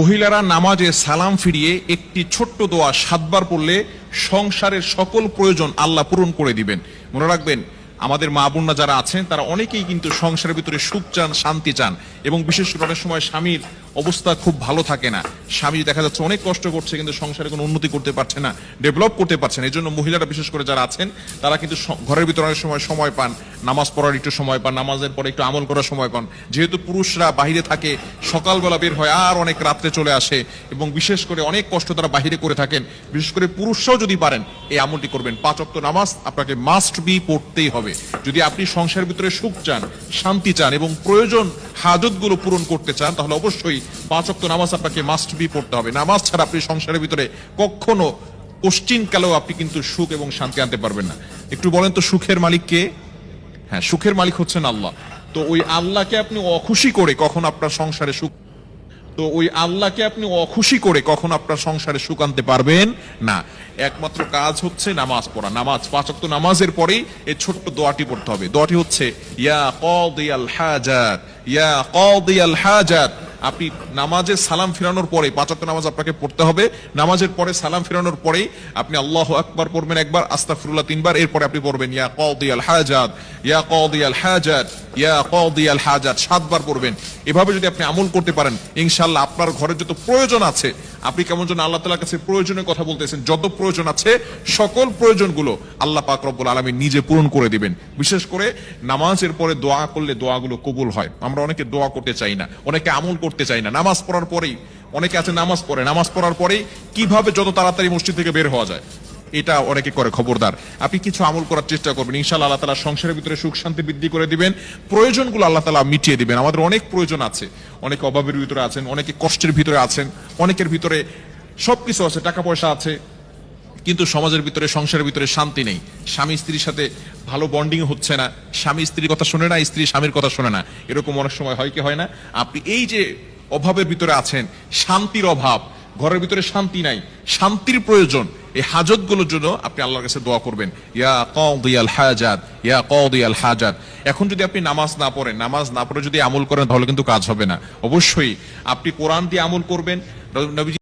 মহিলারা নামাজে সালাম ফিরিয়ে একটি ছোট্ট দোয়া 7 বার পড়লে সংসারের সকল প্রয়োজন আল্লাহ পূরণ করে দিবেন। মনে রাখবেন, আমাদের মা বোনরা যারা আছেন তারা অনেকেই কিন্তু সংসারের ভিতরে সুখ চান, শান্তি চান, এবং বিশেষ করে অনেক সময় স্বামীর অবস্থা খুব ভালো থাকে না। স্বামী দেখা যাচ্ছে অনেক কষ্ট করছে, কিন্তু সংসারে কোনো উন্নতি করতে পারছে না, ডেভেলপ করতে পারছে না। এই জন্য মহিলারা বিশেষ করে যারা আছেন তারা কিন্তু ঘরের ভিতরে অনেক সময় পান, নামাজ পড়ার একটু সময় পান, নামাজের পরে একটু আমল করার সময় পান। যেহেতু পুরুষরা বাহিরে থাকে, সকালবেলা বের হয় আর অনেক রাত্রে চলে আসে, এবং বিশেষ করে অনেক কষ্ট তারা বাহিরে করে থাকেন। বিশেষ করে পুরুষরাও যদি পারেন এই আমলটি করবেন। 5 ওয়াক্ত নামাজ আপনাকে মাস্ট বি পড়তেই হবে। যদি আপনি সংসারের ভিতরে সুখ চান, শান্তি চান এবং প্রয়োজন হাজতগুলো পূরণ করতে চান, তাহলে অবশ্যই 5 ওয়াক্ত নামাজ আপনাকে মাস্ট বি পড়তে হবে। নামাজ ছাড়া আপনি সংসারের ভিতরে কখনো কোশ্চিনকালেও আপনি কিন্তু সুখ এবং শান্তি আনতে পারবেন না। একটু বলেন তো, সুখের মালিক কে? হ্যাঁ, সুখের মালিক হচ্ছেন আল্লাহ। তো ওই আল্লাহকে আপনি অখুশি করে কখন আপনার সংসারে সুখ আপনার সংসারে সুখ আনতে পারবেন না। একমাত্র কাজ হচ্ছে নামাজ পড়া। 5 ওয়াক্ত নামাজের পরেই এই ছোট্ট দোয়াটি পড়তে হবে। দোয়াটি হচ্ছে ইয়া কাদিয়াল হাজাত, ইয়া কাদিয়াল হাজাত। আপনি নামাজে সালাম ফিরানোর পরে 5 ওয়াক্ত নামাজ আপনাকে পড়তে হবে। নামাজের পরে সালাম ফিরানোর পরেই আপনি আল্লাহু আকবার পড়বেন একবার, আস্তাগফিরুল্লাহ 3 বার, এরপরে আপনি পড়বেন ইয়া কাদিয়াল হাজাত, ইয়া কাদিয়াল হাজাত, ইয়া কাদিয়াল হাজাত 7 বার পড়বেন। এভাবে যদি আপনি আমল করতে পারেন, ইনশাআল্লাহ আপনার ঘরের যত প্রয়োজন আছে, আপনি কেমন যেন আল্লাহ তাআলার কাছে প্রয়োজনের কথা বলতেছেন, যত প্রয়োজন আছে সকল প্রয়োজনগুলো আল্লাহ পাক রব্বুল আলামিন নিজে পূরণ করে দিবেন। বিশেষ করে নামাজের পরে দোয়া করলে দোয়াগুলো কবুল হয়। আমরা অনেকে দোয়া করতে চাই না, অনেকে আমল করতে চাই না। নামাজ পড়ার পরেই অনেকে আছে নামাজ পড়ার পরেই কিভাবে যত তাড়াতাড়ি মসজিদ থেকে বের হওয়া যায় এটা অনেকে করে। খবরদার, আপনি কিছু আমল করার চেষ্টা করবেন, ইনশাআল্লাহ আল্লাহ তাআলা সংসারের ভিতরে সুখ শান্তি বৃদ্ধি করে দিবেন, প্রয়োজনগুলো আল্লাহ তাআলা মিটিয়ে দিবেন। আমাদের অনেক প্রয়োজন আছে, অনেকে অভাবের ভিতরে আছেন, অনেকে কষ্টের ভিতরে আছেন, অনেকের ভিতরে সবকিছু আছে, টাকা পয়সা আছে, কিন্তু সমাজের ভিতরে, সংসারের ভিতরে শান্তি নেই। স্বামী স্ত্রীর সাথে ভালো বন্ডিং হচ্ছে না, স্বামী স্ত্রীর কথা শোনে না, স্ত্রী স্বামীর কথা শোনে না। এরকম অনেক সময় হয় কি হয় না? আপনি এই যে অভাবের ভিতরে আছেন, শান্তির অভাব, ঘরের ভিতরে শান্তি নাই, শান্তির প্রয়োজন, এই হাজতগুলোর জন্য আপনি আল্লাহর কাছে দোয়া করবেন, ইয়া কাদিয়াল হাজাত, ইয়া কাদিয়াল হাজাত। এখন যদি আপনি নামাজ না পড়ে যদি আমল করেন, তাহলে কিন্তু কাজ হবে না। অবশ্যই আপনি কোরআন দিয়ে আমল করবেন। নবী